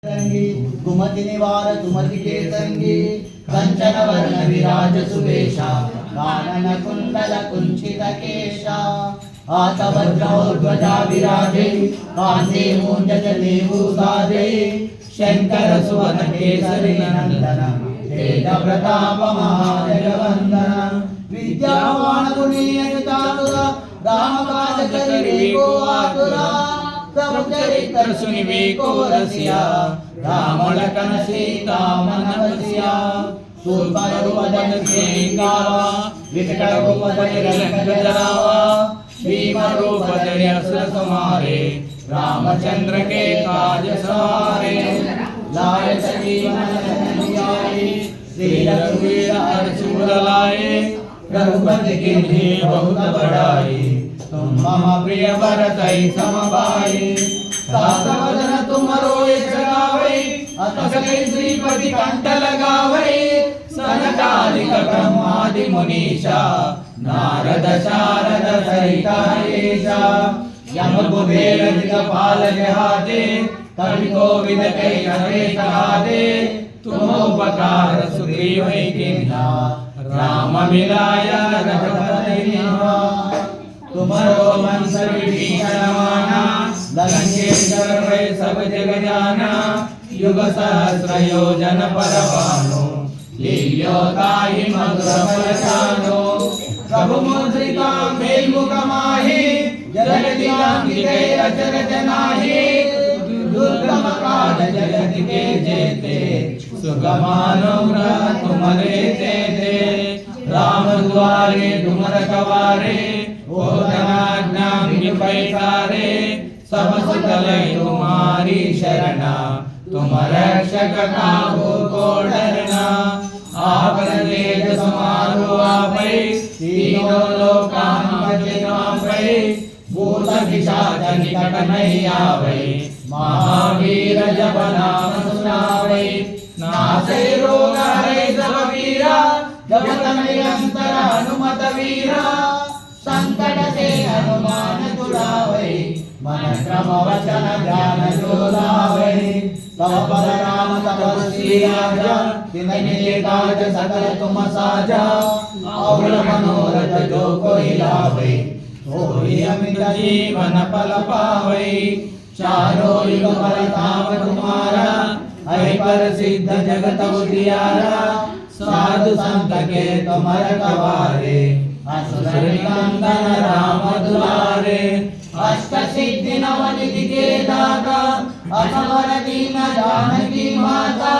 कुमति निवार तुमति के संगी कंचन वर्ण विराज सुवेशा कानन कुंडल कुंचित केशा हाथ वज्रोध्वजा विराजे कांधे मूंज जनेऊसाजे शंकर सुवन केसरी नंदन तेज प्रताप महाजगवंदन विद्यावान गुणीयन चातुर राम काज करिवे को आतुरा प्रभु चरित्र सुनिवे को रसिया राम लखन सीता मन बसिया सूरबल वदन सिंह गावा विकट रूप धरि रंग जरावा भीम रूप धरि असुर संहारे रामचंद्र के काज सवारे लाए सजीवन लखन श्री रघुवीर हर्षूर लाए रघुपति कीन्ही बहुत बड़ाई तुम मम प्रिय भरतहि समभाई सात वदन तुमरो यश गावै अतस श्रीपति कंठ लगावै सनकादिक ब्रह्मादि मुनीषा नारद शारद सहिता ईशा यम कुबेर दिगपाल जहाते कवि कोविद कहि सके कहाते तुम उपकार सुग्रीव कीन्हा राम मिलाया रघुपति नीवा तुम्हारो वंश विभीषण माना लंकेश्वर भय सब जग जाना युग सहस्र योजन पर भानु लील्यो ताहि मधुर फल जानो प्रभु मुद्रिका मेल मुख माहि जगति लांघिते अचरज नाहि दुर्गम काज जगत के जेते सुगमानुग्रह तुम्हारे तेते राम द्वारे तुम रखवारे ओ धनाज्ञा पैसारे सब सुतलै तुम्हारी शरणा तुम रक्षक काहू को डरना आपन तेज समारो आपै तीनों लोकान आपै भूत पिशाच निकट नहीं आवै महावीर जब नाम सुनावै नासै रोग हरै सब पीरा जपत निरंतर हनुमत वीरा संकट से हनुमान छुड़ावै मन क्रम वचन ध्यान जो लावै तब बल राम तपस्वी राजा तिन्हि काज सकल तुम साजा और मनोरथ जो कोई लावै सोई अमित जीवन फल पावै चारों युग परताप तुम्हारा है प्रसिद्ध जगत उजियारा साधु संत के तुम रखवारे असुर निकंदन राम दुलारे अष्ट सिद्धि नव निधि के दाता असवर दीन जानकी माता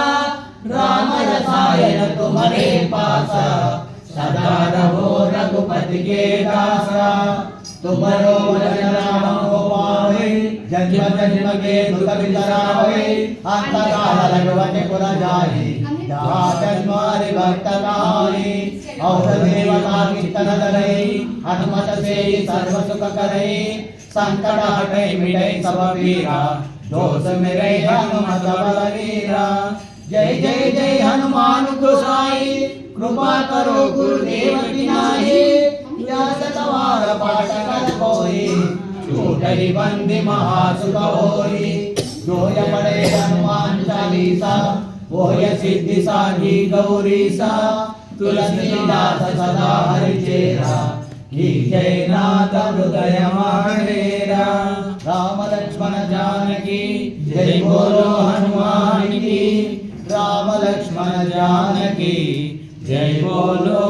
राम रसायन तुम्हारे पासा सदा रहो रघुपति के दासा तुम्हारो वचन राम को पावे जन्म जन्म के दुख बिसरावे अंत काल रघुपति पुर जाई जन्मारि भक्त कहाई और देवता कीर्तन धरई हनुमत से सर्व सुख करई संकट हटै मिटै सब पीरा दोष मेरे हनुमत बलवीरा जय जय जय हनुमान गोसाई कृपा करो गुरुदेव की नाई व्यास सवार पाठ कर कोई छूटहि बंदी महासुख होई जो ये पढ़े हनुमान चालीसा वो ये सिद्धि साधी गौरीसा तुलसीदास सदा हरिचेरा की जय नाथ हृदय माहेरा राम लक्ष्मण जानकी जय बोलो हनुमान की राम लक्ष्मण जानकी जय बोलो